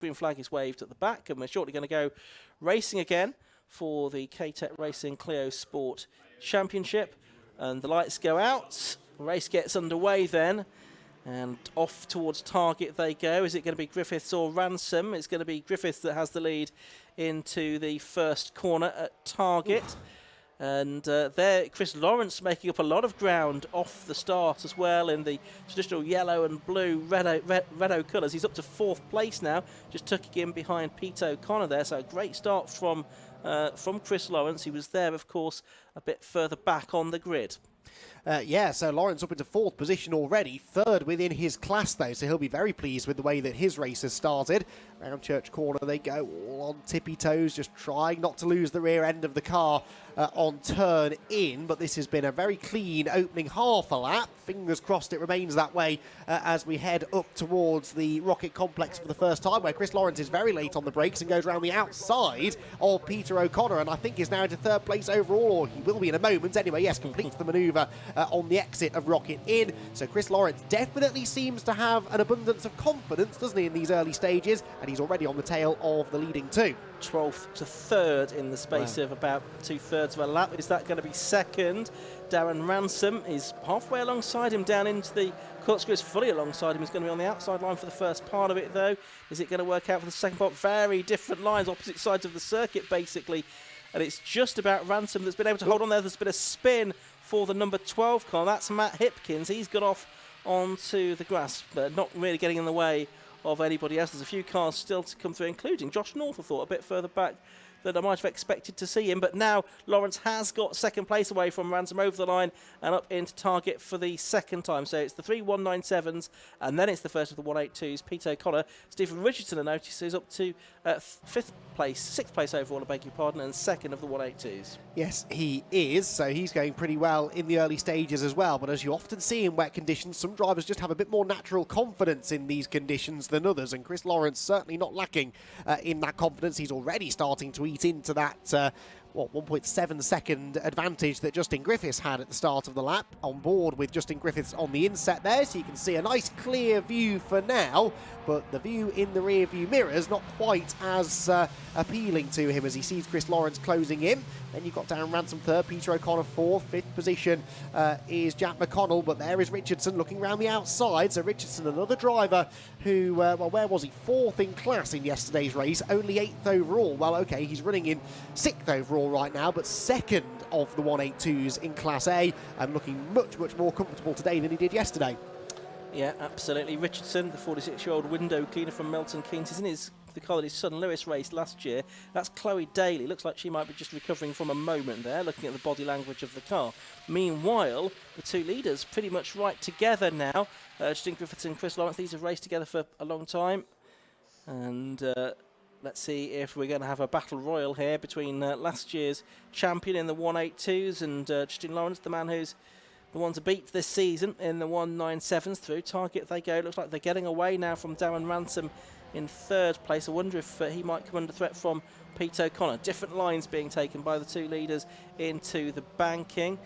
green flag is waved at the back, and we're shortly going to go racing again for the K-Tec Racing Clio Sport Championship. And the lights go out, the race gets underway then, and off towards target they go. Is it going to be Griffiths or Ransom? It's going to be Griffiths that has the lead into the first corner at target. And there, Chris Lawrence making up a lot of ground off the start as well in the traditional yellow and blue Redo colours. He's up to 4th place now, just tucking in behind Pete O'Connor there. So a great start from Chris Lawrence. He was there, of course, a bit further back on the grid. Yeah, so Lawrence up into 4th position already, 3rd within his class though, so he'll be very pleased with the way that his race has started. Round Church Corner they go, all on tippy toes, just trying not to lose the rear end of the car on turn in, but this has been a very clean opening half a lap. Fingers crossed it remains that way as we head up towards the Rocket Complex for the first time, where Chris Lawrence is very late on the brakes and goes around the outside of Peter O'Connor, and I think is now into 3rd place overall, or he will be in a moment. Anyway, yes, completes the manoeuvre on the exit of Rocket Inn. So Chris Lawrence definitely seems to have an abundance of confidence, doesn't he, in these early stages, and he's already on the tail of the leading two. 12th to 3rd in the space of about 2/3 of a lap. Is that going to be second? Darren Ransom is halfway alongside him down into the corkscrew. Is fully alongside him. He's going to be on the outside line for the first part of it, though. Is it going to work out for the second part? Very different lines, opposite sides of the circuit, basically. And it's just about Ransom that's been able to hold on there. There's been a spin for the number 12 car. That's Matt Hipkins. He's got off onto the grass, but not really getting in the way of anybody else. There's a few cars still to come through, including Josh North, I thought, a bit further back than I might have expected to see him. But now Lawrence has got 2nd place away from Ransom over the line and up into target for the second time. So it's the 3 197s, and then it's the first of the 182s. Pete O'Connor, Stephen Richardson, I notice, is up to 6th place overall, I beg your pardon, and 2nd of the 182s. Yes, he is. So he's going pretty well in the early stages as well. But as you often see in wet conditions, some drivers just have a bit more natural confidence in these conditions than others. And Chris Lawrence certainly not lacking in that confidence. He's already starting to eat into that 1.7 second advantage that Justin Griffiths had at the start of the lap. On board with Justin Griffiths on the inset there, so you can see a nice clear view for now, but the view in the rear view mirrors not quite as appealing to him as he sees Chris Lawrence closing in. Then you've got Darren Ransom 3rd, Peter O'Connor 4th, 5th position is Jack McConnell, but there is Richardson looking around the outside. So Richardson, another driver who, well, where was he? 4th in class in yesterday's race, only 8th overall. Well, okay, he's running in 6th overall right now, but 2nd of the 182s in Class A, and looking much, much more comfortable today than he did yesterday. Yeah, absolutely. Richardson, the 46-year-old window cleaner from Milton Keynes, is in the car that his son Lewis raced last year. That's Chloe Daly. Looks like she might be just recovering from a moment there, looking at the body language of the car. Meanwhile, the two leaders pretty much right together now. Justin Griffiths and Chris Lawrence, these have raced together for a long time. And let's see if we're going to have a battle royal here between last year's champion in the 182s and Justin Lawrence, the man who's the one to beat this season in the 197s. Through target they go. Looks like they're getting away now from Darren Ransom in 3rd place. I wonder if he might come under threat from Pete O'Connor. Different lines being taken by the two leaders into the banking.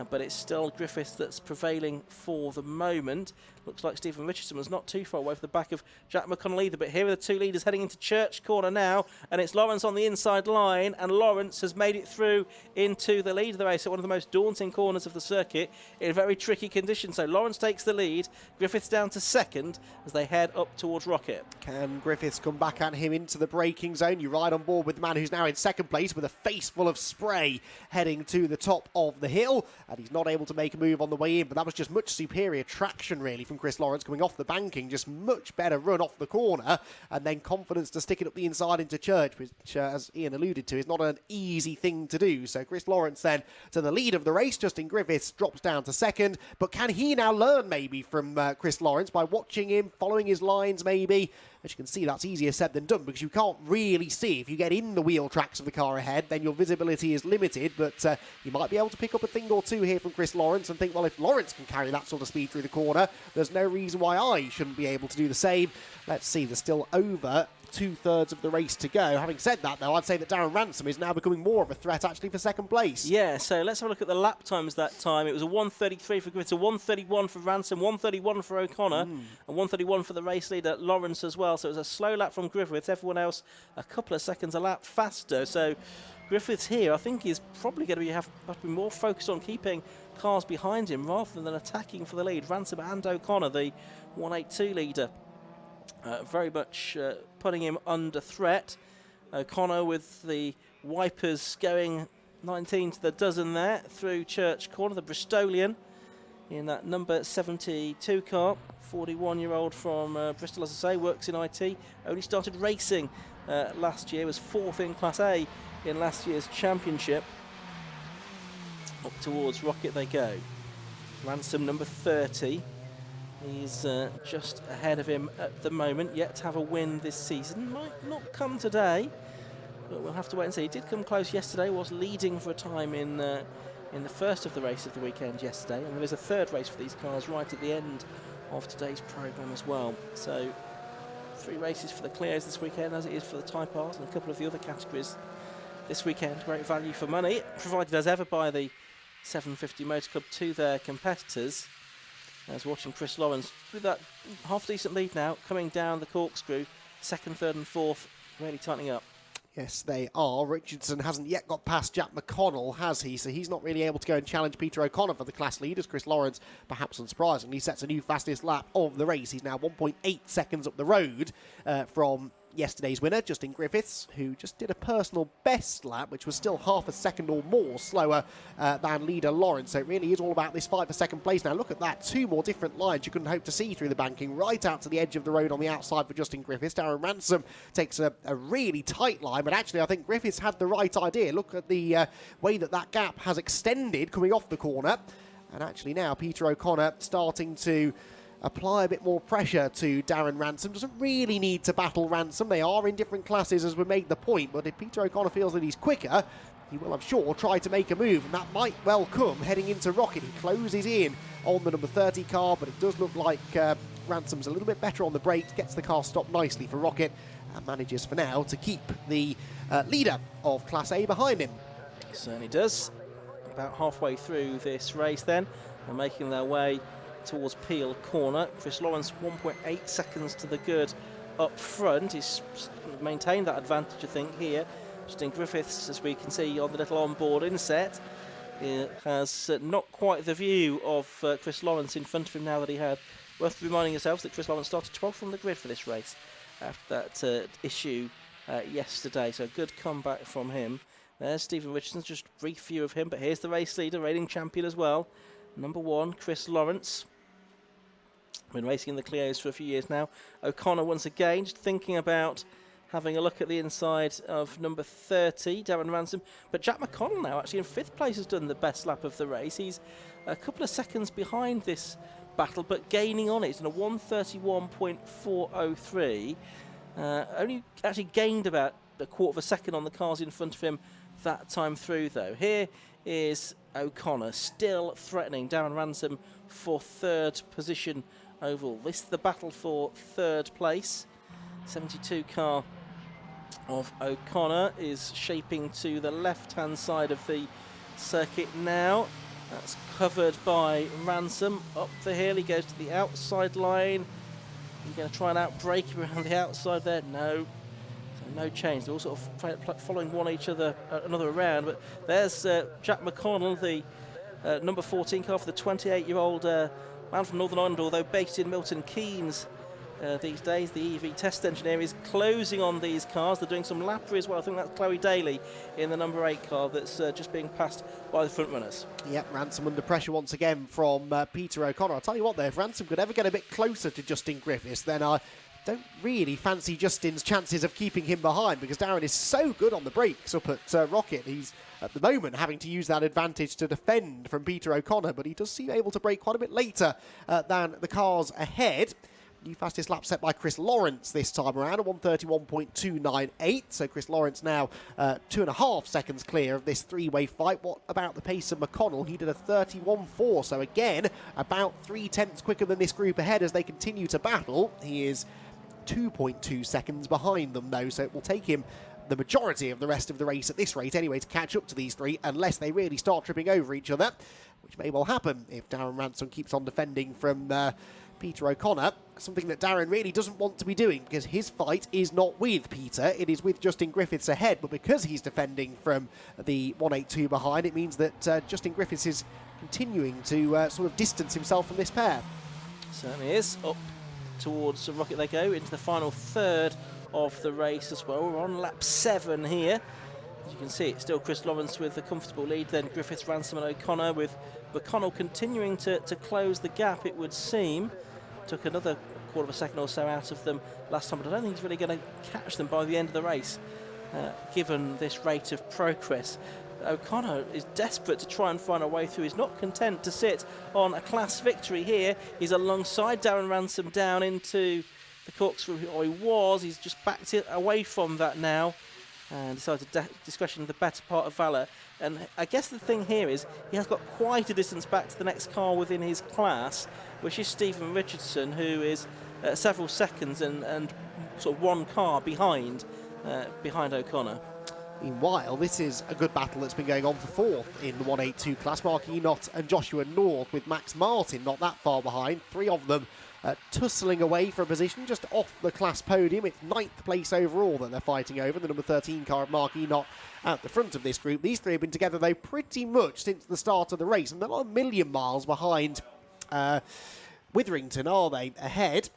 But it's still Griffiths that's prevailing for the moment. Looks like Stephen Richardson was not too far away from the back of Jack McConnell either. But here are the two leaders heading into Church Corner now. And it's Lawrence on the inside line. And Lawrence has made it through into the lead of the race at one of the most daunting corners of the circuit in very tricky conditions. So Lawrence takes the lead. Griffiths down to 2nd as they head up towards Rocket. Can Griffiths come back at him into the braking zone? You ride on board with the man who's now in 2nd place with a face full of spray heading to the top of the hill. And he's not able to make a move on the way in, but that was just much superior traction really from Chris Lawrence coming off the banking. Just much better run off the corner, and then confidence to stick it up the inside into Church, which as Ian alluded to is not an easy thing to do. So Chris Lawrence then to the lead of the race. Justin Griffiths drops down to 2nd, but can he now learn maybe from Chris Lawrence by watching him, following his lines maybe? As you can see, that's easier said than done because you can't really see. If you get in the wheel tracks of the car ahead, then your visibility is limited, but you might be able to pick up a thing or two here from Chris Lawrence and think, well, if Lawrence can carry that sort of speed through the corner, there's no reason why I shouldn't be able to do the same. Let's see, there's still over 2/3 of the race to go. Having said that, though, I'd say that Darren Ransom is now becoming more of a threat, actually, for second place. Yeah, so let's have a look at the lap times that time. It was a 1:33 for Griffiths, a 1:31 for Ransom, 1:31 for O'Connor, and 1:31 for the race leader, Lawrence, as well. So it was a slow lap from Griffiths. Everyone else a couple of seconds a lap faster. So Griffiths here, I think, is probably going to have to be more focused on keeping cars behind him rather than attacking for the lead. Ransom and O'Connor, the 182 leader, very much putting him under threat. O'Connor with the wipers going 19 to the dozen there through Church Corner, the Bristolian in that number 72 car. 41-year-old from Bristol, as I say, works in IT, only started racing last year, was 4th in Class A in last year's championship. Up towards Rocket they go. Ransom number 30. He's just ahead of him at the moment, yet to have a win this season. Might not come today, but we'll have to wait and see. He did come close yesterday, was leading for a time in the first of the race of the weekend yesterday, and there is a third race for these cars right at the end of today's programme as well. So 3 races for the Clios this weekend, as it is for the Type Rs and a couple of the other categories this weekend. Great value for money, provided as ever by the 750 Motor Club to their competitors. As watching Chris Lawrence with that half-decent lead now, coming down the corkscrew, 2nd, 3rd and 4th, really tightening up. Yes, they are. Richardson hasn't yet got past Jack McConnell, has he? So he's not really able to go and challenge Peter O'Connor for the class lead, as Chris Lawrence, perhaps unsurprisingly, sets a new fastest lap of the race. He's now 1.8 seconds up the road from yesterday's winner, Justin Griffiths, who just did a personal best lap, which was still half a second or more slower than leader Lawrence. So it really is all about this fight for second place. Now look at that, 2 more different lines you couldn't hope to see through the banking, right out to the edge of the road on the outside for Justin Griffiths. Darren Ransom takes a really tight line, but actually I think Griffiths had the right idea. Look at the way that gap has extended coming off the corner. And actually now Peter O'Connor starting to apply a bit more pressure to Darren Ransom. Doesn't really need to battle Ransom. They are in different classes, as we made the point, but if Peter O'Connor feels that he's quicker, he will, I'm sure, try to make a move, and that might well come heading into Rocket. He closes in on the number 30 car, but it does look like Ransom's a little bit better on the brakes, gets the car stopped nicely for Rocket, and manages for now to keep the leader of Class A behind him. Certainly does. About halfway through this race then, and making their way towards Peel Corner. Chris Lawrence 1.8 seconds to the good up front. He's maintained that advantage, I think, here. Justin Griffiths, as we can see on the little onboard inset, has not quite the view of Chris Lawrence in front of him now that he had. Worth reminding yourselves that Chris Lawrence started 12th on the grid for this race after that issue yesterday. So a good comeback from him. There's Stephen Richardson, just a brief view of him, but here's the race leader, reigning champion as well. Number 1, Chris Lawrence. Been racing in the Clios for a few years now. O'Connor once again, just thinking about having a look at the inside of number 30, Darren Ransom. But Jack McConnell now actually in 5th place has done the best lap of the race. He's a couple of seconds behind this battle, but gaining on it. He's in a 1:31.403. Only actually gained about a quarter of a second on the cars in front of him that time through, though. Here is O'Connor still threatening Darren Ransom for 3rd position overall. This is the battle for 3rd place. 72 car of O'Connor is shaping to the left-hand side of the circuit now. That's covered by Ransom. Up the hill, he goes to the outside line. He's going to try and outbrake him around the outside there. No. So no change. They're all sort of following another around. But there's Jack McConnell, the number 14 car for the 28-year-old man from Northern Ireland, although based in Milton Keynes these days. The EV test engineer is closing on these cars. They're doing some lappery as well. I think that's Chloe Daly in the number 8 car that's just being passed by the front runners. Yep, Ransom under pressure once again from Peter O'Connor. I'll tell you what, though, if Ransom could ever get a bit closer to Justin Griffiths, then I don't really fancy Justin's chances of keeping him behind, because Darren is so good on the brakes up at Rocket. He's at the moment having to use that advantage to defend from Peter O'Connor, but he does seem able to brake quite a bit later than the cars ahead. New fastest lap set by Chris Lawrence this time around, a 1:31.298. So Chris Lawrence now 2.5 seconds clear of this three-way fight. What about the pace of McConnell? He did a 31.4. So again, about 3 tenths quicker than this group ahead as they continue to battle. He is 2.2 seconds behind them, though, so it will take him the majority of the rest of the race at this rate anyway to catch up to these three, unless they really start tripping over each other, which may well happen if Darren Ransom keeps on defending from Peter O'Connor, something that Darren really doesn't want to be doing, because his fight is not with Peter, it is with Justin Griffiths ahead, but because he's defending from the 182 behind, it means that Justin Griffiths is continuing to sort of distance himself from this pair. Certainly is. Up towards the Rocket they go, into the final third of the race as well. We're on lap 7 here. As you can see, it's still Chris Lawrence with a comfortable lead, then Griffiths, Ransom and O'Connor, with McConnell continuing to close the gap, it would seem. Took another quarter of a second or so out of them last time, but I don't think he's really going to catch them by the end of the race, given this rate of progress. O'Connor is desperate to try and find a way through. He's not content to sit on a class victory here. He's alongside Darren Ransom down into the corkscrew, or he was. He's just backed it away from that now and decided to discretion the better part of valour. And I guess the thing here is he has got quite a distance back to the next car within his class, which is Stephen Richardson, who is several seconds and sort of one car behind O'Connor. Meanwhile, this is a good battle that's been going on for fourth in the 182 class. Mark Enott and Joshua North, with Max Martin not that far behind. Three of them tussling away for a position just off the class podium. It's 9th place overall that they're fighting over. The number 13 car of Mark Enott out the front of this group. These three have been together, though, pretty much since the start of the race, and they're not a million miles behind Witherington, are they? Ahead.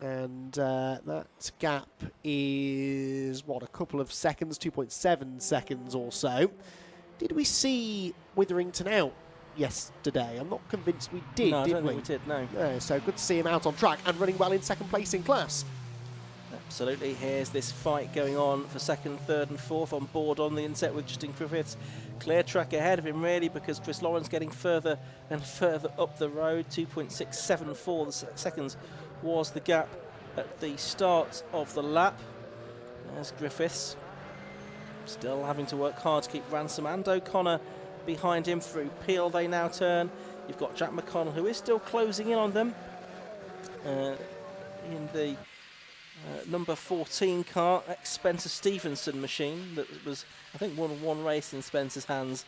And that gap is, what, a couple of seconds, 2.7 seconds or so. Did we see Witherington out yesterday? I'm not convinced we did, no, did I don't we? think we did, no. No, so good to see him out on track and running well in second place in class. Absolutely. Here's this fight going on for second, third and fourth on board on the inset with Justin Griffiths. Clear track ahead of him, really, because Chris Lawrence getting further and further up the road. 2.674 seconds was the gap at the start of the lap. There's Griffiths, still having to work hard to keep Ransom and O'Connor behind him. Through Peel they now turn. You've got Jack McConnell, who is still closing in on them in the number 14 car, ex-Spencer Stevenson machine that was, I think, won one race in Spencer's hands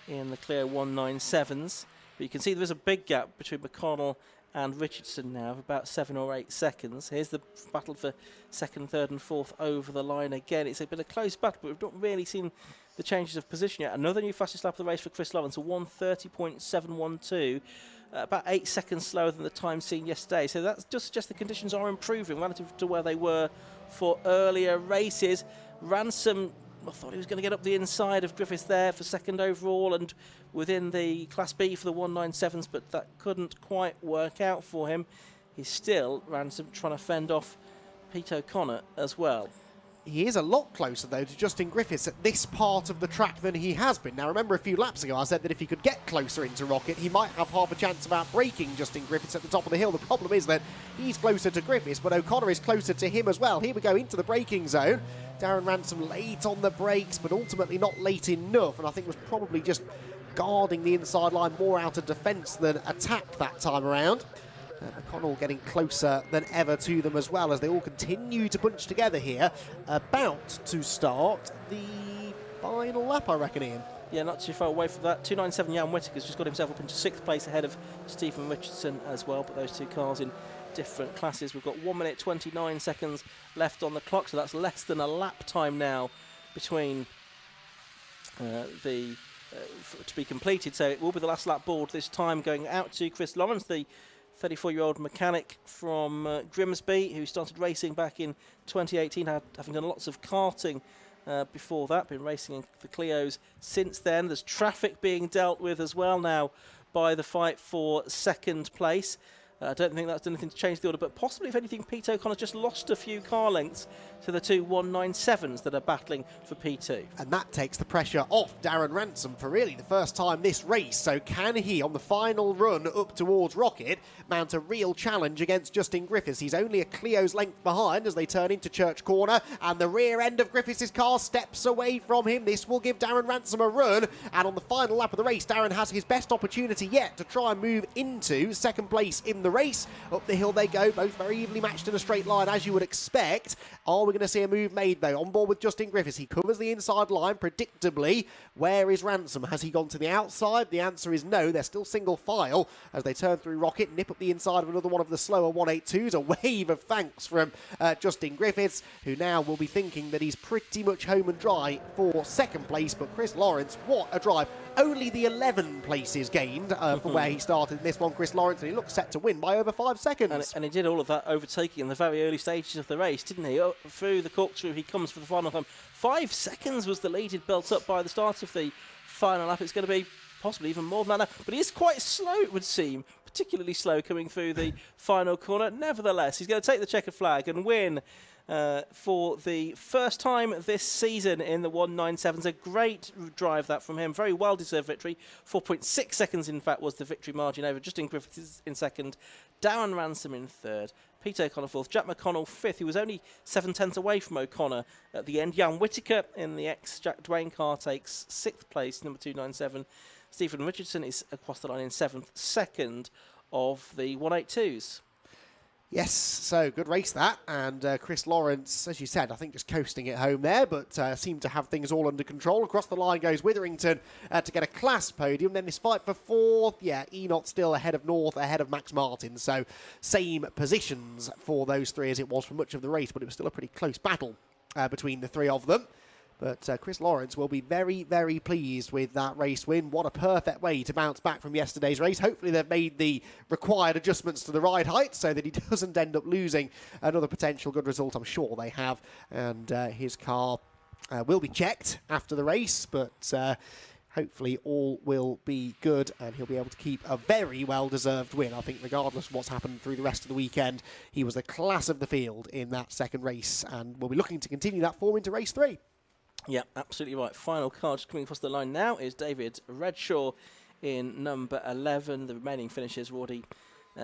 in the Clio 197s. But you can see there is a big gap between McConnell and Richardson now of about 7 or 8 seconds. Here's the battle for second, third and fourth over the line again. It's been a close battle, but we've not really seen the changes of position yet. Another new fastest lap of the race for Chris Lawrence, a 1:30.712, about 8 seconds slower than the time seen yesterday. So that just suggests the conditions are improving relative to where they were for earlier races. Ransom, I thought he was going to get up the inside of Griffiths there for second overall and within the Class B for the 197s, but that couldn't quite work out for him. He's still, Ransom, trying to fend off Pete O'Connor as well. He is a lot closer, though, to Justin Griffiths at this part of the track than he has been. Now, remember a few laps ago I said that if he could get closer into Rocket, he might have half a chance of outbreaking Justin Griffiths at the top of the hill. The problem is that he's closer to Griffiths, but O'Connor is closer to him as well. Here we go into the braking zone. Darren Ransom late on the brakes, but ultimately not late enough, and I think was probably just guarding the inside line more out of defence than attack that time around. McConnell getting closer than ever to them as well as they all continue to bunch together here. About to start the final lap, I reckon, Ian. Yeah, not too far away from that. 297 Jan Whittaker's just got himself up into 6th place ahead of Stephen Richardson as well, but those two cars in different classes. We've got 1 minute 29 seconds left on the clock, so that's less than a lap time now between to be completed. So it will be the last lap board this time, going out to Chris Lawrence, the 34-year-old mechanic from Grimsby, who started racing back in 2018, having done lots of karting before that, been racing in the Clios since then. There's traffic being dealt with as well now by the fight for second place. I don't think that's done anything to change the order, but possibly, if anything, Pete O'Connor's just lost a few car lengths to the two 197s that are battling for P2. And that takes the pressure off Darren Ransom for really the first time this race. So can he, on the final run up towards Rocket, mount a real challenge against Justin Griffiths? He's only a Clio's length behind as they turn into Church Corner, and the rear end of Griffiths' car steps away from him. This will give Darren Ransom a run, and on the final lap of the race, Darren has his best opportunity yet to try and move into second place in the the race. Up the hill they go, both very evenly matched in a straight line, as you would expect. Are we going to see a move made, though? On board with Justin Griffiths. He covers the inside line, predictably. Where is Ransom? Has he gone to the outside? The answer is no. They're still single file as they turn through Rocket, nip up the inside of another one of the slower 182s. A wave of thanks from Justin Griffiths, who now will be thinking that he's pretty much home and dry for second place. But Chris Lawrence, what a drive. Only the 11 places gained from where he started in this one, Chris Lawrence, and he looks set to win by over 5 seconds. And he did all of that overtaking in the very early stages of the race, didn't he? Through the corkscrew, he comes for the final time. 5 seconds was the lead he'd built up by the start of the final lap. It's going to be possibly even more than that now. But he is quite slow, it would seem, particularly slow coming through the final corner. Nevertheless, he's going to take the checkered flag and win for the first time this season in the 197s. A great drive that from him. Very well-deserved victory. 4.6 seconds, in fact, was the victory margin over Justin Griffiths in second, Darren Ransom in third, Peter O'Connor fourth, Jack McConnell fifth. He was only 7/10 away from O'Connor at the end. Jan Whittaker in the ex-Jack Dwayne car takes 6th place, number 297. Stephen Richardson is across the line in 7th, second of the 182s. Yes, so good race that, and Chris Lawrence, as you said, I think just coasting it home there, but seemed to have things all under control. Across the line goes Witherington to get a class podium. Then this fight for 4th, yeah, Enoch still ahead of North, ahead of Max Martin, so same positions for those three as it was for much of the race, but it was still a pretty close battle between the three of them. But Chris Lawrence will be very, very pleased with that race win. What a perfect way to bounce back from yesterday's race. Hopefully they've made the required adjustments to the ride height so that he doesn't end up losing another potential good result. I'm sure they have. And his car will be checked after the race, but hopefully all will be good and he'll be able to keep a very well-deserved win. I think regardless of what's happened through the rest of the weekend, he was the class of the field in that second race and will be looking to continue that form into race 3. Yeah, absolutely right. Final car just coming across the line now is David Redshaw in number 11. The remaining finishers have already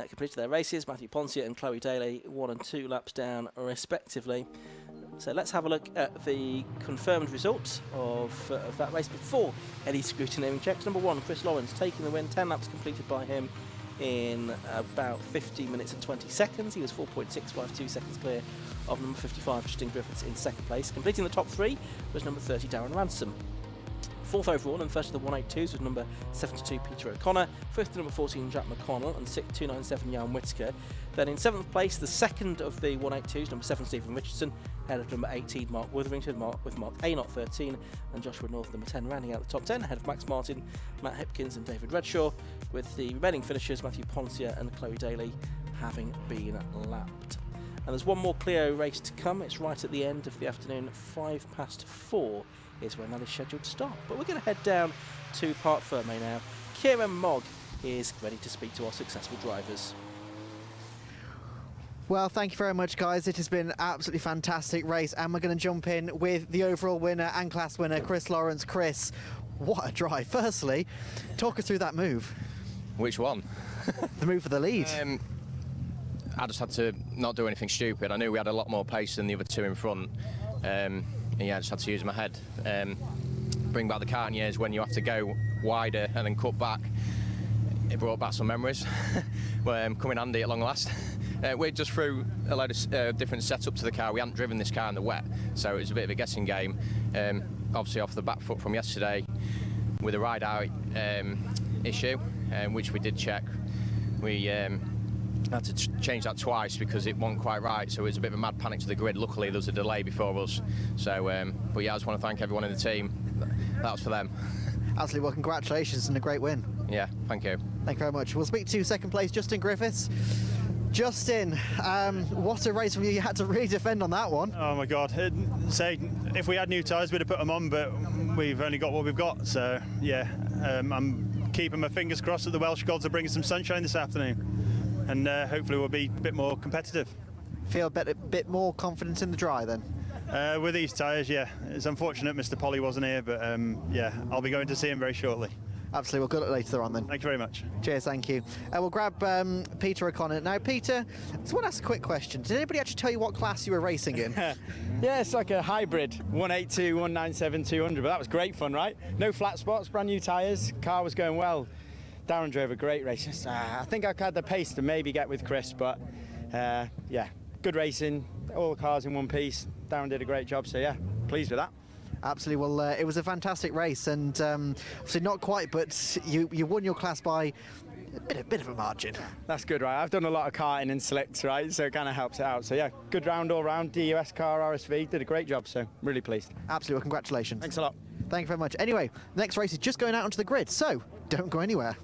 completed their races. Matthew Poncia and Chloe Daly, 1 and 2 laps down respectively. So let's have a look at the confirmed results of that race before any scrutineering checks. Number 1, Chris Lawrence taking the win. 10 laps completed by him in about 15 minutes and 20 seconds. He was 4.652 seconds clear of number 55, Justin Griffiths, in second place. Completing the top 3 was number 30, Darren Ransom. 4th overall and first of the 182s was number 72, Peter O'Connor. 5th to number 14, Jack McConnell, and 6th, 297, Jan Whittaker. Then in 7th place, the second of the 182s, number 7, Stephen Richardson, ahead of number 18, Mark Witherington, with Mark A. 13, and Joshua North, number 10, rounding out the top 10, ahead of Max Martin, Matt Hipkins, and David Redshaw, with the remaining finishers, Matthew Poncia and Chloe Daly, having been lapped. And there's one more Clio race to come. It's right at the end of the afternoon, 4:05 is when that is scheduled to start. But we're going to head down to Parc Ferme now. Kieran Mogg is ready to speak to our successful drivers. Well, thank you very much, guys. It has been an absolutely fantastic race, and we're going to jump in with the overall winner and class winner, Chris Lawrence. Chris, what a drive. Firstly, talk us through that move. Which one? The move for the lead. I just had to not do anything stupid. I knew we had a lot more pace than the other two in front. And yeah, I just had to use my head. Bring back the karting years when you have to go wider and then cut back. It brought back some memories. Come in handy at long last. We just threw a load of different setup to the car. We hadn't driven this car in the wet, so it was a bit of a guessing game. Obviously off the back foot from yesterday with a ride out issue, which we did check. We had to change that twice because it wasn't quite right, so it was a bit of a mad panic to the grid. Luckily there was a delay before us, so but yeah, I just want to thank everyone in the team. That was for them. Absolutely. Well, congratulations and a great win. Yeah, thank you. Thank you very much. We'll speak to second place Justin Griffiths. Justin, what a race from you. You had to really defend on that one. Oh my God. Say, if we had new tyres, we'd have put them on, but we've only got what we've got. So yeah, I'm keeping my fingers crossed that the Welsh gods are bringing some sunshine this afternoon. And hopefully we'll be a bit more competitive. Feel a bit more confident in the dry then? With these tyres, yeah. It's unfortunate Mr. Polly wasn't here, but yeah, I'll be going to see him very shortly. Absolutely. Well, good luck later on then. Thank you very much. Cheers, thank you. We'll grab Peter O'Connor. Now, Peter, I just want to ask a quick question. Did anybody actually tell you what class you were racing in? Yeah, it's like a hybrid, 182, 197, 200, but that was great fun, right? No flat spots, brand new tyres, car was going well. Darren drove a great race. I think I had the pace to maybe get with Chris, but yeah, good racing, all the cars in one piece. Darren did a great job, so yeah, pleased with that. Absolutely. Well, it was a fantastic race, and obviously not quite, but you won your class by a bit of a margin. That's good, right? I've done a lot of karting in slicks, right? So it kind of helps it out. So yeah, good round all round. DUS car, RSV, did a great job, so really pleased. Absolutely. Well, congratulations. Thanks a lot. Thank you very much. Anyway, next race is just going out onto the grid, so don't go anywhere.